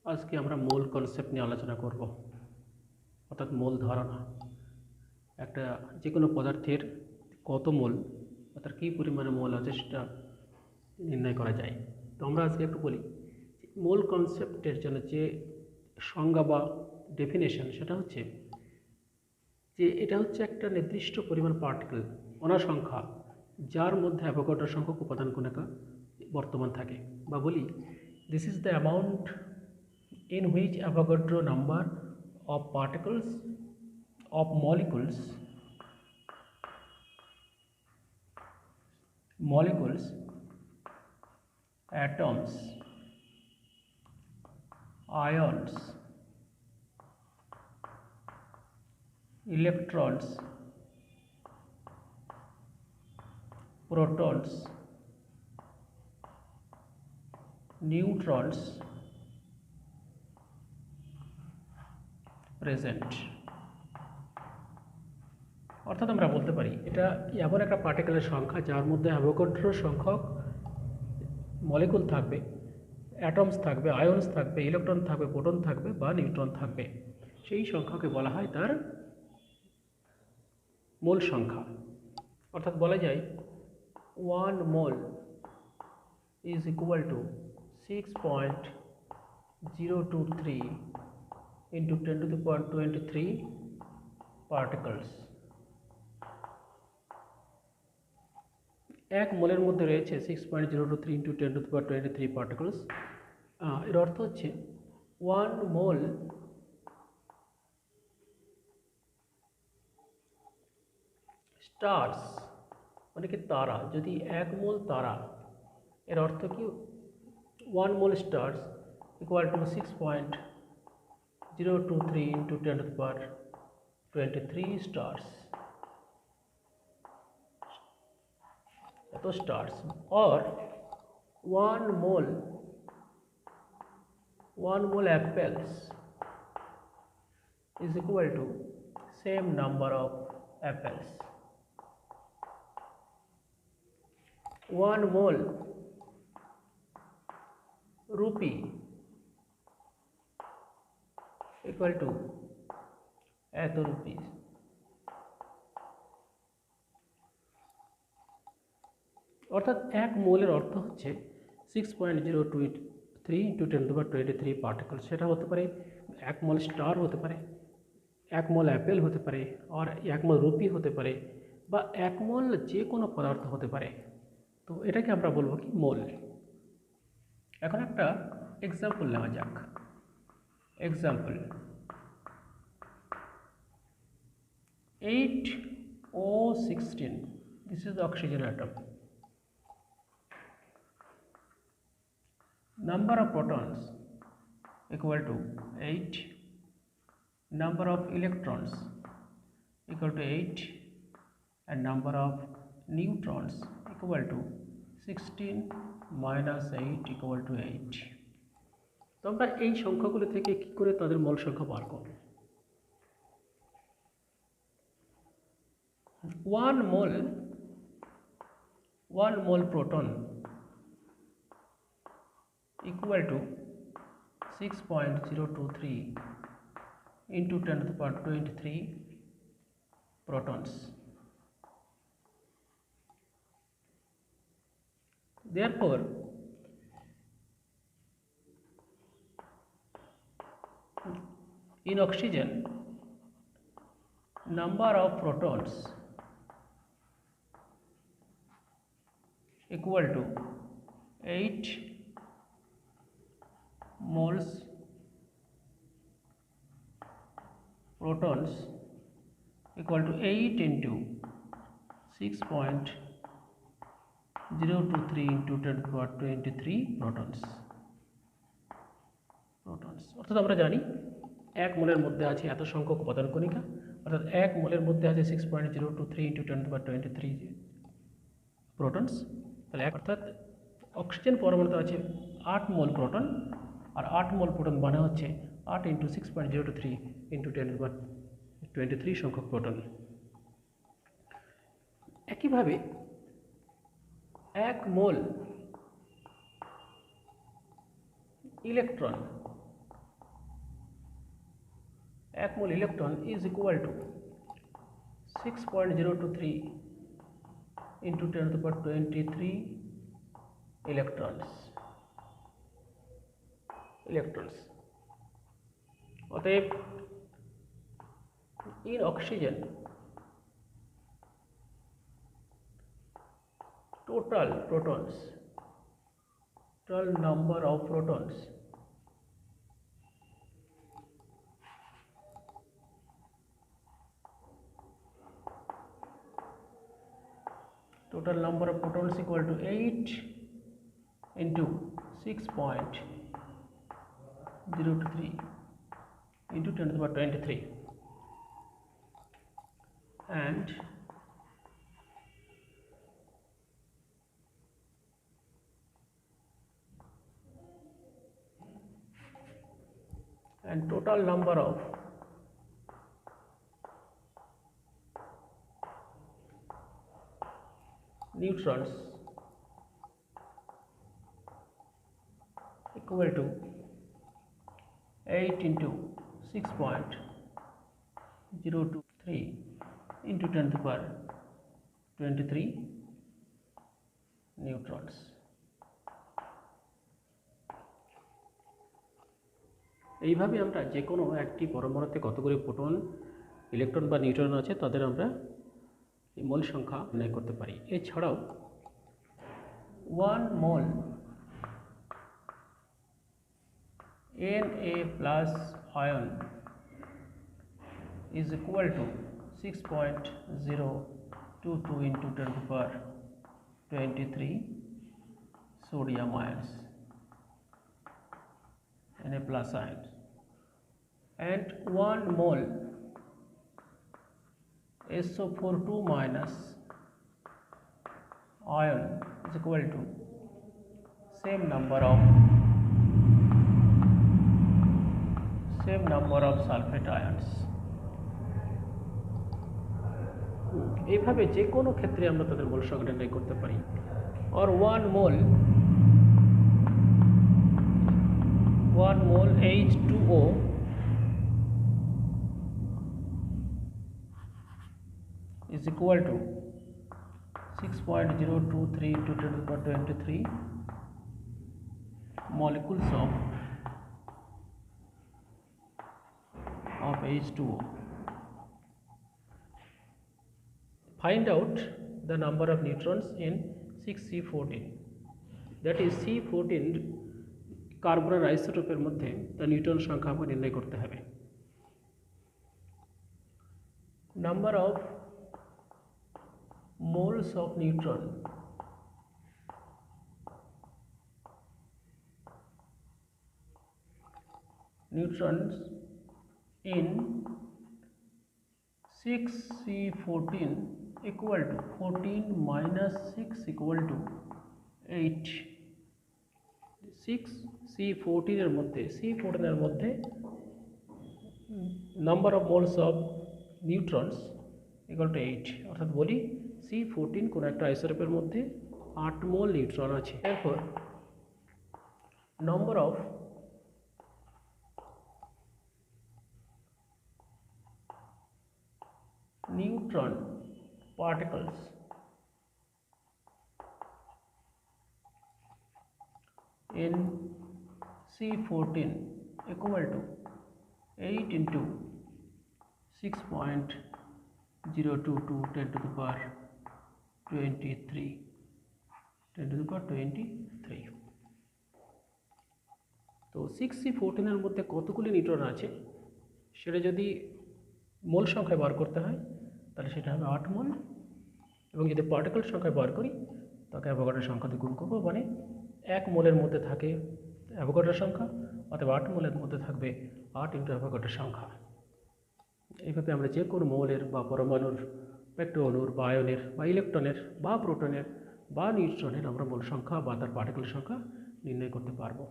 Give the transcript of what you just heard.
আজকে আমরা মোল কনসেপ্ট নিয়ে আলোচনা করব, অর্থাৎ মোল ধারণা। একটা যে কোনো পদার্থের কত মোল অর্থাৎ কী পরিমাণে মোল আছে সেটা নির্ণয় করা যায়। তো আমরা আজকে একটু বলি মোল কনসেপ্টের জন্য যে সংজ্ঞা বা ডেফিনেশন, সেটা হচ্ছে যে এটা হচ্ছে একটা নির্দিষ্ট পরিমাণ পার্টিকেল সংখ্যা যার মধ্যে অ্যাভোগাড্রো সংখ্যক উপাদান কণিকা বর্তমান থাকে, বা বলি this is the amount in which Avogadro number of particles of molecules, atoms, ions, electrons, protons, neutrons present. অর্থাৎ আমরা বলতে পারি এটা এমন একটা পার্টিকেলের সংখ্যা যার মধ্যে অ্যাভোগাড্রো সংখ্যক মলিকুল থাকবে, অ্যাটমস থাকবে, আয়নস থাকবে, ইলেকট্রন থাকবে, প্রোটন থাকবে বা নিউট্রন থাকবে। সেই সংখ্যাকে বলা হয় তার মোল সংখ্যা। অর্থাৎ বলা যায় 1 মোল is equal to 6.023 into 10 to the power 23 particles। এক মোলের মধ্যে রয়েছে 6.023 into 10 to the power 23 particles। এর অর্থ হচ্ছে 1 মোল স্টার্স মানে কি তারা, যদি 1 মোল তারা, এর অর্থ কি 1 mole stars equal to 6.023 into 10 to the power 23 stars, এত স্টার্স। और 1 मोल apples is equal to same number of apples। 1 mole rupee equal to এত rupees। অর্থাৎ 1 মোলের অর্থ হচ্ছে 6.023 into 10 to the power 23 particle. সেটা হতে পারে 1 মোল স্টার হতে পারে, 1 মোল অ্যাপেল হতে পারে, আর 1 মোল রুপি হতে পারে, বা 1 মোল যে কোনো পদার্থ হতে পারে। তো এটাকে আমরা বলবো কি মোল। এখন একটা এক্সাম্পল নেওয়া যাক। Example 8O16, this is the oxygen atom। Number of protons equal to 8, number of electrons equal to 8, and number of neutrons equal to 16 minus 8 equal to 8। তো আমরা এই সংখ্যাগুলো থেকে কি করে তাদের মোল সংখ্যা বার করব? 1 মোল proton equal to 6.023 into 10 to the power 23 protons। Therefore, in oxygen, number of protons equal to 8 moles protons equal to 8 into 6.023 into 10 to the power 23 protons। অর্থাৎ আমরা জানি 1 মোলের মধ্যে আছে এত সংখ্যক উপাদান কণিকা, অর্থাৎ 1 মোলের মধ্যে আছে 6.023 into 10 to the power 23 protons. তাহলে অর্থাৎ অক্সিজেন পরমাণুতে আছে 8 মোল প্রোটন, আর 8 মোল প্রোটন মানে হচ্ছে 8 into 6.023 into 10 to the power 23 সংখ্যক প্রোটন। একইভাবে 1 মোল electron 1 mole electron is equal to 6.023 into 10 to the power 23 electrons অতএব in oxygen total number of protons equal to 8 into 6.023 into 10 to the power 23 and total number of neutrons equal to 8 into 6.023 into 10 to the power 23 neutrons. এইভাবে আমরা যে কোনো একটি পরমাণুতে কতগুলি proton electron বা neutron আছে তাদের আমরা মোল সংখ্যা নির্ণয় করতে পারি। এছাড়াও 1 মোল Na plus ion is equal to 6.022 into 10 to the power 23 sodium ions, Na plus ions, and 1 mole SO42 minus ion is equal to same number of sulfate ions. এইভাবে যে কোনো ক্ষেত্রে আমরা তাদের মোল সংখ্যা নির্ণয় করতে পারি। or 1 mole H2O is equal to 6.023 to 10 to the power 23 molecules of H2O. Find out the number of neutrons in 6C14, that is C14 কার্বনের আইসোটোপের মধ্যে তার নিউট্রন সংখ্যা আমাকে নির্ণয় করতে হবে। Number of moles of neutrons in 6C14 equal to 14 minus 6 equal to 8. 6C14 এর মধ্যে C14 এর মধ্যে number of moles of neutrons equal to 8, অর্থাৎ বলি C14 কোন একটা আইসোটোপের মধ্যে 8 মোল নিউট্রন আছে। এরপর number of neutron particles in C14 equal to 8 into 6.022 10 to the power 23 10 to the power 23। তো 6C14 এর মধ্যে কতগুলি নিউট্রন আছে সেটা যদি মোল সংখ্যায় বার করতে হয় তাহলে সেটা হবে 8 মোল, এবং যদি পার্টিকেল সংখ্যায় বার করি তাকে অ্যাভোগাড্রোর সংখ্যা দিয়ে গুণ করবো, মানে 1 মোলের মধ্যে থাকে অ্যাভোগাড্রোর সংখ্যা, অথবা 8 মোলের মধ্যে থাকবে 8 ইন্টু অ্যাভোগাড্রোর সংখ্যা। এইভাবে আমরা যে কোনো মৌলের বা পরমাণুর, পেট্রোঅণুর বা আয়নের বা ইলেকট্রনের বা প্রোটনের বা নিউট্রনের আমরা মোল সংখ্যা বা তার পার্টিকেল সংখ্যা নির্ণয় করতে পারবো।